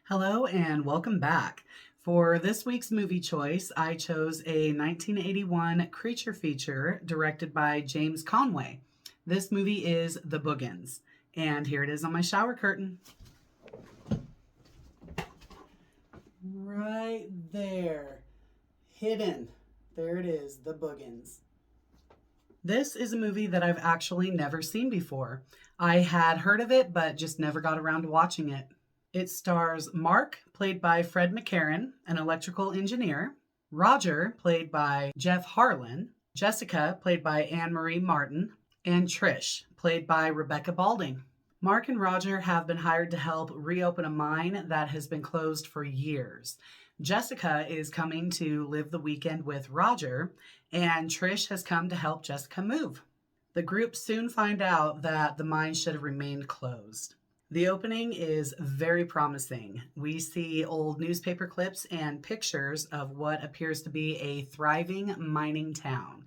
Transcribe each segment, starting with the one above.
Hello and welcome back. For this week's movie choice, I chose a 1981 creature feature directed by James Conway. This movie is The Boogens, and here it is on my shower curtain. Right there, hidden. There it is, The Boogens. This is a movie that I've actually never seen before. I had heard of it, but just never got around to watching it. It stars Mark, played by Fred McCarran, an electrical engineer, Roger, played by Jeff Harlan, Jessica, played by Anne Marie Martin, and Trish, played by Rebecca Balding. Mark and Roger have been hired to help reopen a mine that has been closed for years. Jessica is coming to live the weekend with Roger, and Trish has come to help Jessica move. The group soon find out that the mine should have remained closed. The opening is very promising. We see old newspaper clips and pictures of what appears to be a thriving mining town.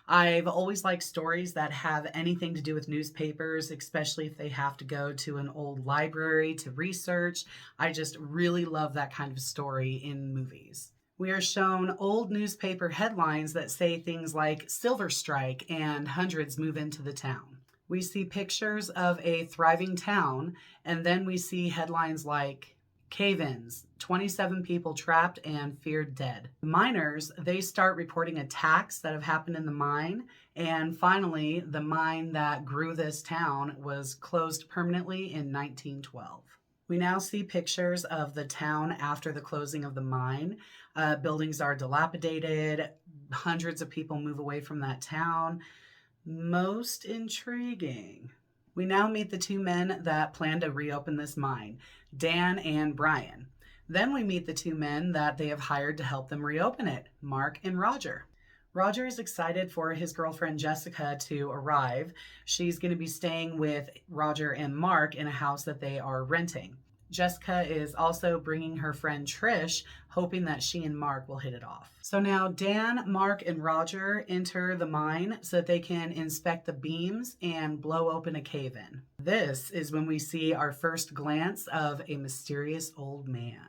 I've always liked stories that have anything to do with newspapers, especially if they have to go to an old library to research. I just really love that kind of story in movies. We are shown old newspaper headlines that say things like Silver Strike and hundreds move into the town. We see pictures of a thriving town, and then we see headlines like cave-ins, 27 people trapped and feared dead. The miners, they start reporting attacks that have happened in the mine, and finally, the mine that grew this town was closed permanently in 1912. We now see pictures of the town after the closing of the mine. Buildings are dilapidated, hundreds of people move away from that town. Most intriguing. We now meet the two men that plan to reopen this mine, Dan and Brian. Then we meet the two men that they have hired to help them reopen it, Mark and Roger. Roger is excited for his girlfriend Jessica to arrive. She's going to be staying with Roger and Mark in a house that they are renting. Jessica is also bringing her friend Trish, hoping that she and Mark will hit it off. So now Dan, Mark, and Roger enter the mine so that they can inspect the beams and blow open a cave-in. This is when we see our first glance of a mysterious old man.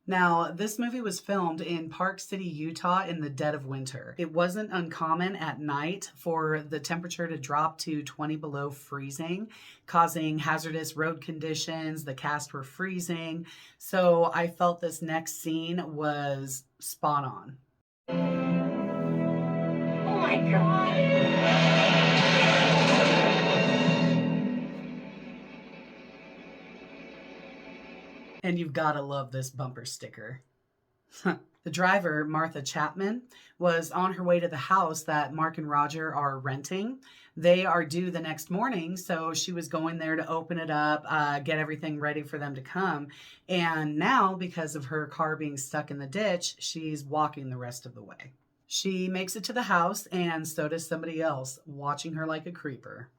Now, this movie was filmed in Park City, Utah in the dead of winter. It wasn't uncommon at night for the temperature to drop to 20 below freezing, causing hazardous road conditions. The cast were freezing. So I felt this next scene was spot on. Oh my God! And you've got to love this bumper sticker. The driver, Martha Chapman, was on her way to the house that Mark and Roger are renting. They are due the next morning, so she was going there to open it up, get everything ready for them to come. And now, because of her car being stuck in the ditch, she's walking the rest of the way. She makes it to the house, and so does somebody else, watching her like a creeper.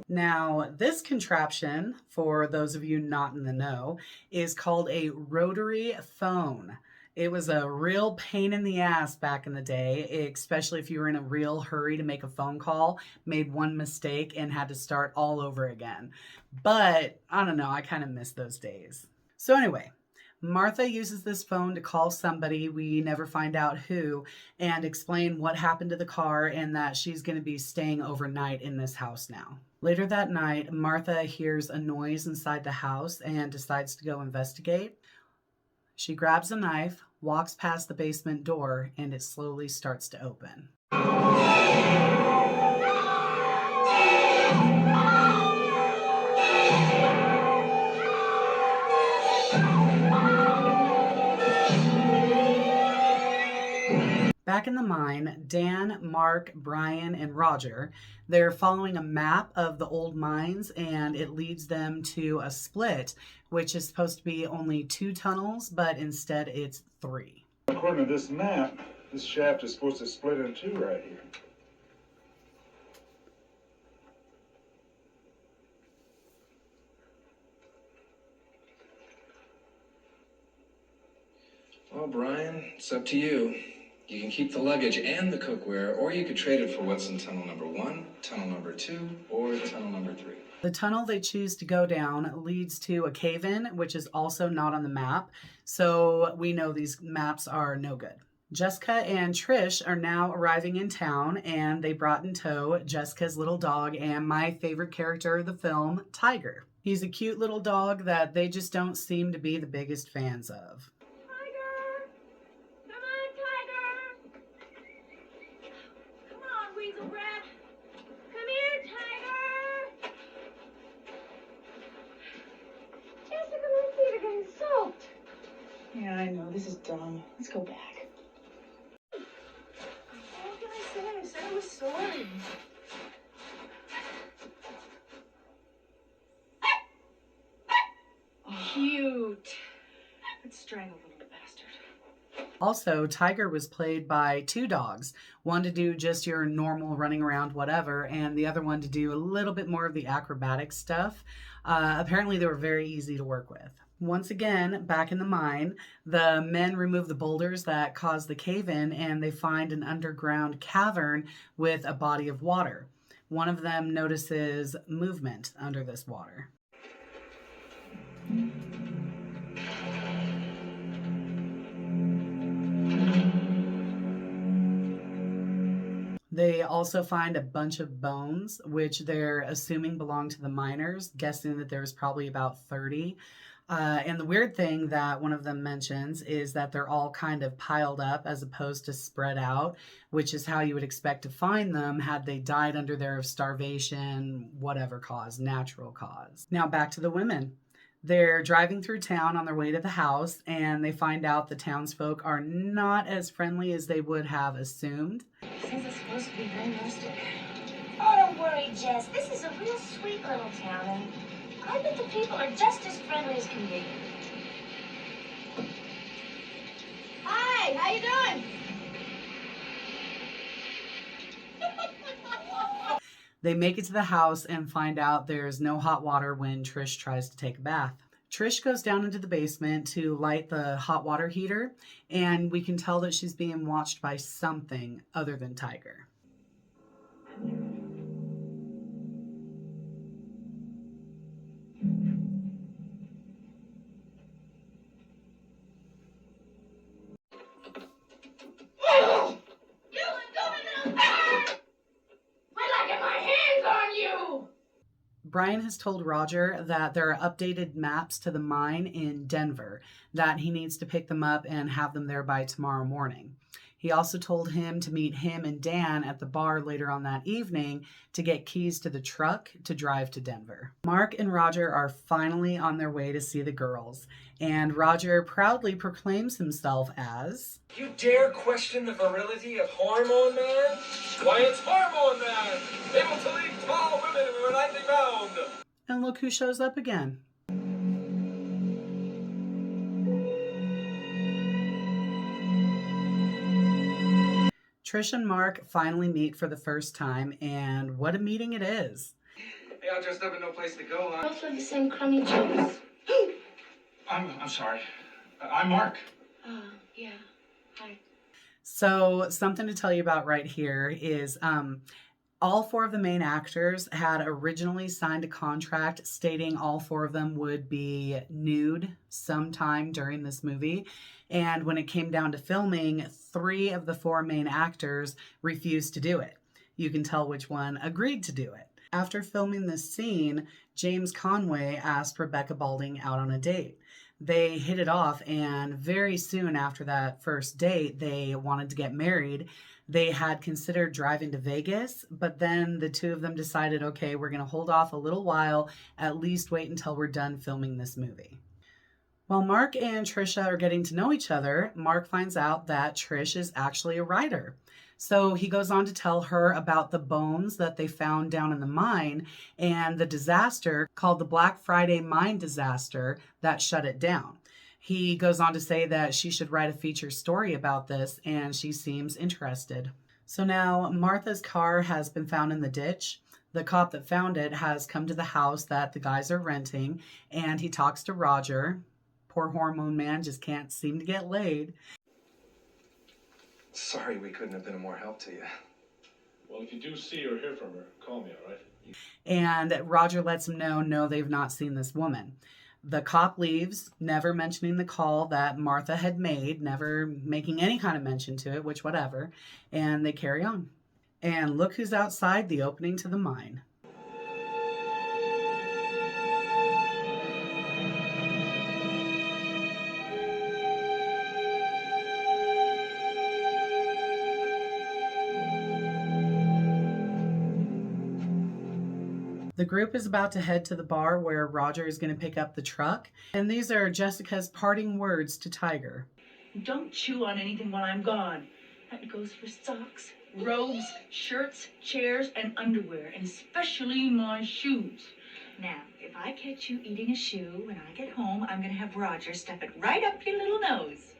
Now, this contraption, for those of you not in the know, is called a rotary phone. It was a real pain in the ass back in the day, especially if you were in a real hurry to make a phone call, made one mistake, and had to start all over again. But I don't know, I kind of miss those days. So anyway, Martha uses this phone to call somebody, we never find out who, and explain what happened to the car and that she's going to be staying overnight in this house now. Later that night, Martha hears a noise inside the house and decides to go investigate. She grabs a knife, walks past the basement door, and it slowly starts to open. Back in the mine, Dan, Mark, Brian, and Roger, they're following a map of the old mines, and it leads them to a split, which is supposed to be only 2 tunnels, but instead it's 3. According to this map, this shaft is supposed to split in 2 right here. Well, Brian, it's up to you. You can keep the luggage and the cookware, or you could trade it for what's in tunnel number 1, tunnel number 2, or tunnel number 3. The tunnel they choose to go down leads to a cave-in, which is also not on the map, so we know these maps are no good. Jessica and Trish are now arriving in town, and they brought in tow Jessica's little dog and my favorite character of the film, Tiger. He's a cute little dog that they just don't seem to be the biggest fans of. Tiger! Come on, Tiger! Come on, weasel brat! Come here, Tiger! Jessica, my feet are getting soaked. Yeah, I know. This is dumb. Let's go back. What can I say? I said I was sorry. Cute. Let's strangle the little bastard. Also, Tiger was played by two dogs, one to do just your normal running around whatever, and the other one to do a little bit more of the acrobatic stuff. Apparently they were very easy to work with. Once again, back in the mine, the men remove the boulders that caused the cave-in, and they find an underground cavern with a body of water. One of them notices movement under this water. They also find a bunch of bones, which they're assuming belong to the miners, guessing that there's probably about 30. And the weird thing that one of them mentions is that they're all kind of piled up as opposed to spread out, which is how you would expect to find them had they died under there of starvation, whatever cause, natural cause. Now back to the women. They're driving through town on their way to the house, and they find out the townsfolk are not as friendly as they would have assumed. Since it's supposed to be very rustic. Oh, don't worry, Jess. This is a real sweet little town, and I bet the people are just as friendly as can be. Hi, how you doing? They make it to the house and find out there's no hot water when Trish tries to take a bath. Trish goes down into the basement to light the hot water heater, and we can tell that she's being watched by something other than Tiger. Brian has told Roger that there are updated maps to the mine in Denver, that he needs to pick them up and have them there by tomorrow morning. He also told him to meet him and Dan at the bar later on that evening to get keys to the truck to drive to Denver. Mark and Roger are finally on their way to see the girls, and Roger proudly proclaims himself as... You dare question the virility of Hormone Man? Why, it's Hormone Man! Able to lead tall women who are lightly bound! And look who shows up again. Trish and Mark finally meet for the first time, and what a meeting it is. Hey, all dressed up and no place to go, huh? Both wear the same crummy jeans. I'm sorry. I'm Mark. Yeah. Hi. So something to tell you about right here is all four of the main actors had originally signed a contract stating all four of them would be nude sometime during this movie. And when it came down to filming, 3 of the 4 main actors refused to do it. You can tell which one agreed to do it. After filming this scene, James Conway asked Rebecca Balding out on a date. They hit it off, and very soon after that first date, they wanted to get married. They had considered driving to Vegas, but then the 2 of them decided, okay, we're going to hold off a little while, at least wait until we're done filming this movie. While Mark and Trisha are getting to know each other, Mark finds out that Trish is actually a writer. So he goes on to tell her about the bones that they found down in the mine and the disaster called the Black Friday mine disaster that shut it down. He goes on to say that she should write a feature story about this, and she seems interested. So now Martha's car has been found in the ditch. The cop that found it has come to the house that the guys are renting, and he talks to Roger. Poor hormone man just can't seem to get laid. Sorry we couldn't have been of more help to you. Well, if you do see or hear from her, call me, all right? And Roger lets him know, no, they've not seen this woman. The cop leaves, never mentioning the call that Martha had made, never making any kind of mention to it, which whatever, and they carry on. And look who's outside the opening to the mine. The group is about to head to the bar where Roger is going to pick up the truck. And these are Jessica's parting words to Tiger. Don't chew on anything while I'm gone. That goes for socks, robes, shirts, chairs, and underwear, and especially my shoes. Now, if I catch you eating a shoe when I get home, I'm going to have Roger stuff it right up your little nose.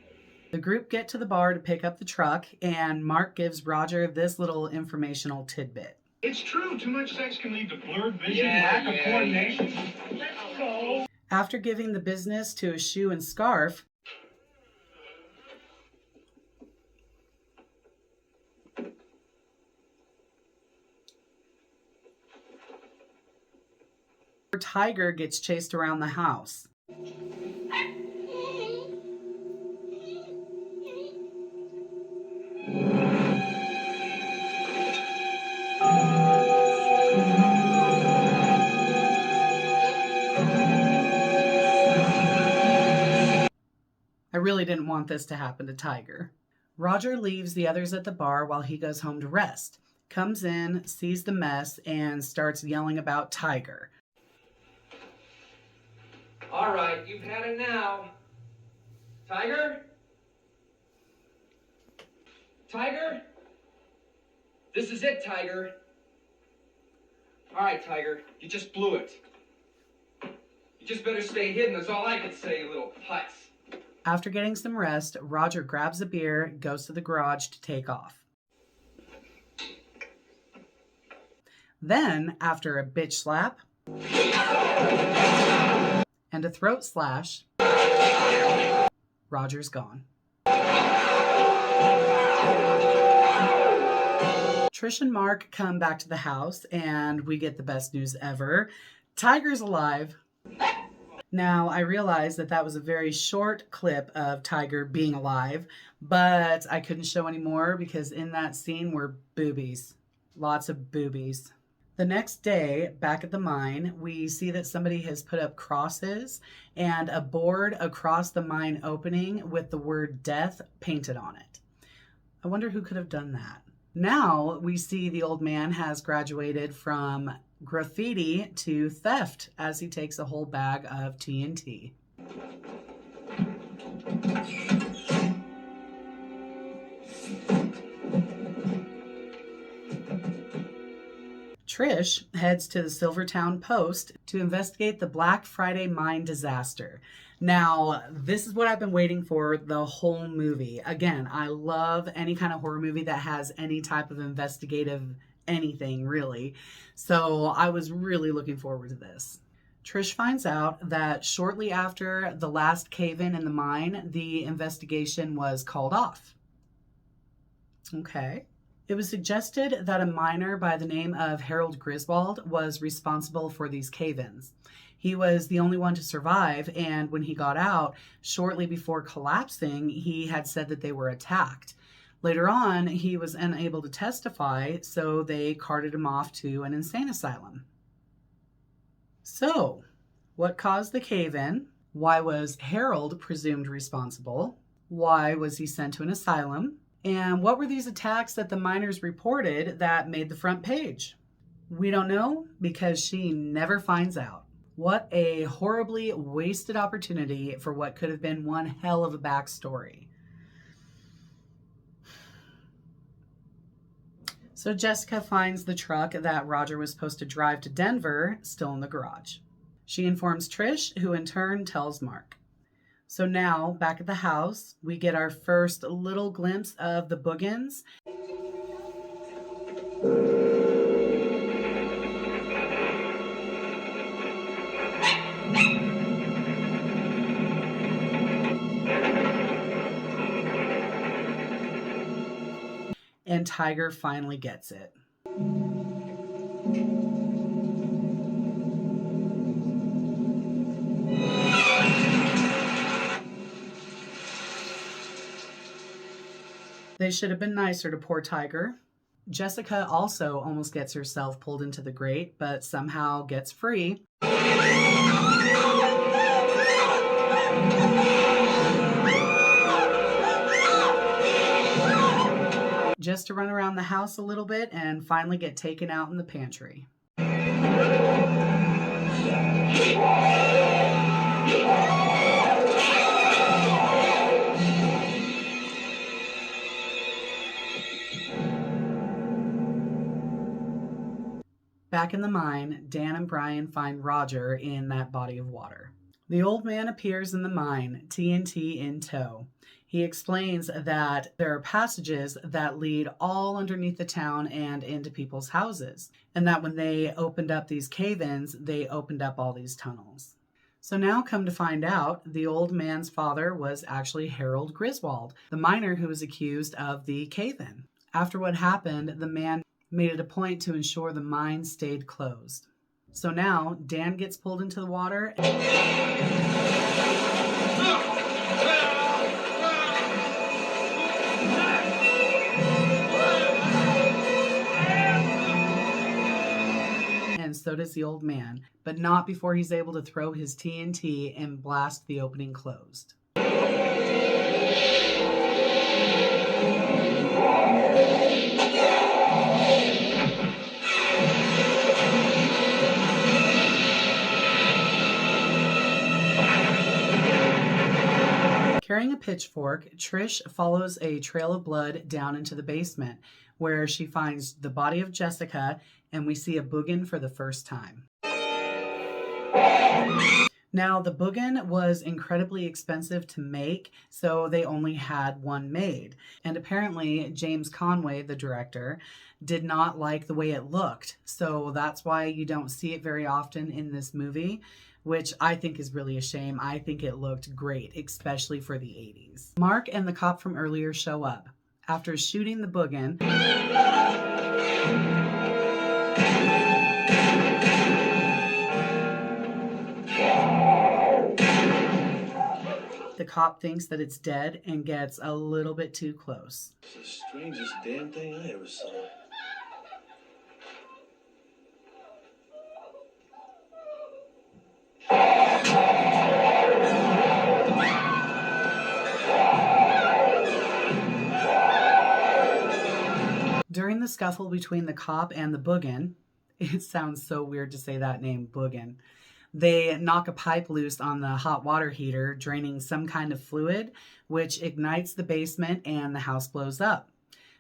The group get to the bar to pick up the truck, and Mark gives Roger this little informational tidbit. It's true. Too much sex can lead to blurred vision, lack of coordination. Let's go. After giving the business to a shoe and scarf, Tiger gets chased around the house. I really didn't want this to happen to Tiger. Roger leaves the others at the bar while he goes home to rest. Comes in, sees the mess, and starts yelling about Tiger. All right, you've had it now. Tiger? Tiger? This is it, Tiger. All right, Tiger, you just blew it. You just better stay hidden, that's all I can say, you little putz. After getting some rest, Roger grabs a beer, goes to the garage to take off. Then, after a bitch slap and a throat slash, Roger's gone. Trish and Mark come back to the house, and we get the best news ever. Tiger's alive. Now, I realize that was a very short clip of Tiger being alive, but I couldn't show any more because in that scene were boobies. Lots of boobies. The next day, back at the mine, we see that somebody has put up crosses and a board across the mine opening with the word death painted on it. I wonder who could have done that. Now we see the old man has graduated from graffiti to theft as he takes a whole bag of TNT. Trish heads to the Silvertown Post to investigate the Black Friday mine disaster. Now, this is what I've been waiting for the whole movie. Again, I love any kind of horror movie that has any type of investigative anything, really. So I was really looking forward to this. Trish finds out that shortly after the last cave-in the mine, the investigation was called off. Okay. It was suggested that a miner by the name of Harold Griswold was responsible for these cave-ins. He was the only one to survive, and when he got out, shortly before collapsing, he had said that they were attacked. Later on, he was unable to testify, so they carted him off to an insane asylum. So, what caused the cave-in? Why was Harold presumed responsible? Why was he sent to an asylum? And what were these attacks that the miners reported that made the front page? We don't know because she never finds out. What a horribly wasted opportunity for what could have been one hell of a backstory. So Jessica finds the truck that Roger was supposed to drive to Denver still in the garage. She informs Trish, who in turn tells Mark. So now, back at the house, we get our first little glimpse of the Boogens. and Tiger finally gets it. They should have been nicer to poor Tiger. Jessica also almost gets herself pulled into the grate, but somehow gets free. Just to run around the house a little bit and finally get taken out in the pantry. Back in the mine, Dan and Brian find Roger in that body of water. The old man appears in the mine, TNT in tow. He explains that there are passages that lead all underneath the town and into people's houses, and that when they opened up these cave-ins, they opened up all these tunnels. So now come to find out, the old man's father was actually Harold Griswold, the miner who was accused of the cave-in. After what happened, the man made it a point to ensure the mine stayed closed. So now Dan gets pulled into the water. And so does the old man, but not before he's able to throw his TNT and blast the opening closed. Carrying a pitchfork, Trish follows a trail of blood down into the basement, where she finds the body of Jessica, and we see a Boogen for the first time. Now, the Boogen was incredibly expensive to make, so they only had one made. And apparently, James Conway, the director, did not like the way it looked. So that's why you don't see it very often in this movie, which I think is really a shame. I think it looked great, especially for the 80s. Mark and the cop from earlier show up. After shooting the Boogen, the cop thinks that it's dead and gets a little bit too close. It's the strangest damn thing I ever saw. During the scuffle between the cop and the Boogen, it sounds so weird to say that name, Boogen, they knock a pipe loose on the hot water heater, draining some kind of fluid, which ignites the basement and the house blows up.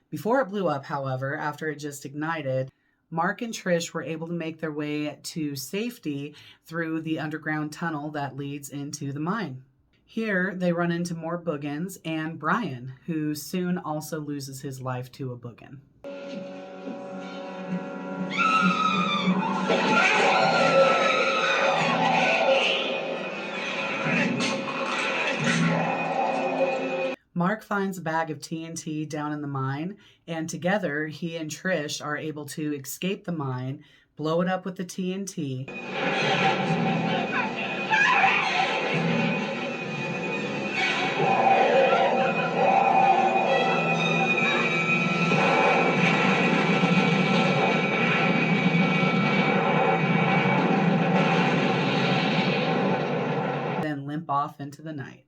Before it blew up, however, after it just ignited, Mark and Trish were able to make their way to safety through the underground tunnel that leads into the mine. Here, they run into more Boogens and Brian, who soon also loses his life to a Boogen. Mark finds a bag of TNT down in the mine, and together he and Trish are able to escape the mine, blow it up with the TNT, then limp off into the night.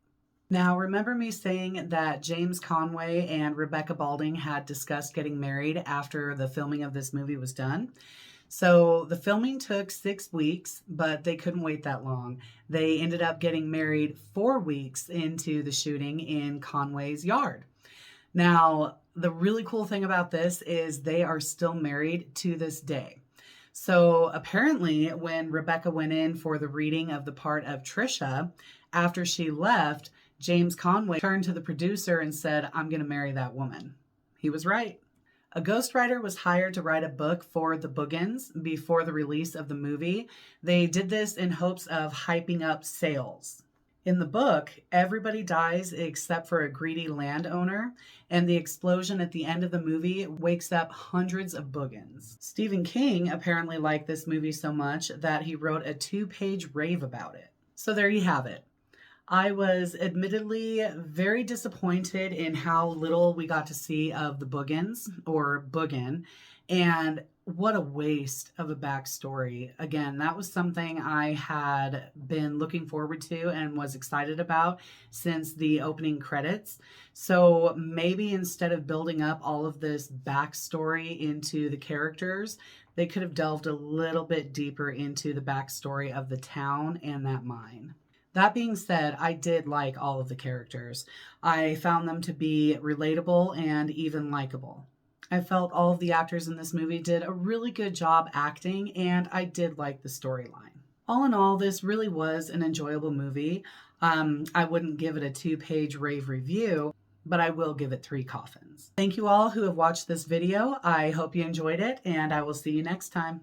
Now, remember me saying that James Conway and Rebecca Balding had discussed getting married after the filming of this movie was done? So the filming took 6 weeks, but they couldn't wait that long. They ended up getting married 4 weeks into the shooting in Conway's yard. Now, the really cool thing about this is they are still married to this day. So apparently when Rebecca went in for the reading of the part of Trisha, after she left, James Conway turned to the producer and said, "I'm going to marry that woman." He was right. A ghostwriter was hired to write a book for the Boogens before the release of the movie. They did this in hopes of hyping up sales. In the book, everybody dies except for a greedy landowner, and the explosion at the end of the movie wakes up hundreds of Boogens. Stephen King apparently liked this movie so much that he wrote a 2-page rave about it. So there you have it. I was admittedly very disappointed in how little we got to see of the Boogens, or Boogen, and what a waste of a backstory. Again, that was something I had been looking forward to and was excited about since the opening credits. So maybe instead of building up all of this backstory into the characters, they could have delved a little bit deeper into the backstory of the town and that mine. That being said, I did like all of the characters. I found them to be relatable and even likable. I felt all of the actors in this movie did a really good job acting, and I did like the storyline. All in all, this really was an enjoyable movie. I wouldn't give it a 2-page rave review, but I will give it 3 coffins. Thank you all who have watched this video. I hope you enjoyed it, and I will see you next time.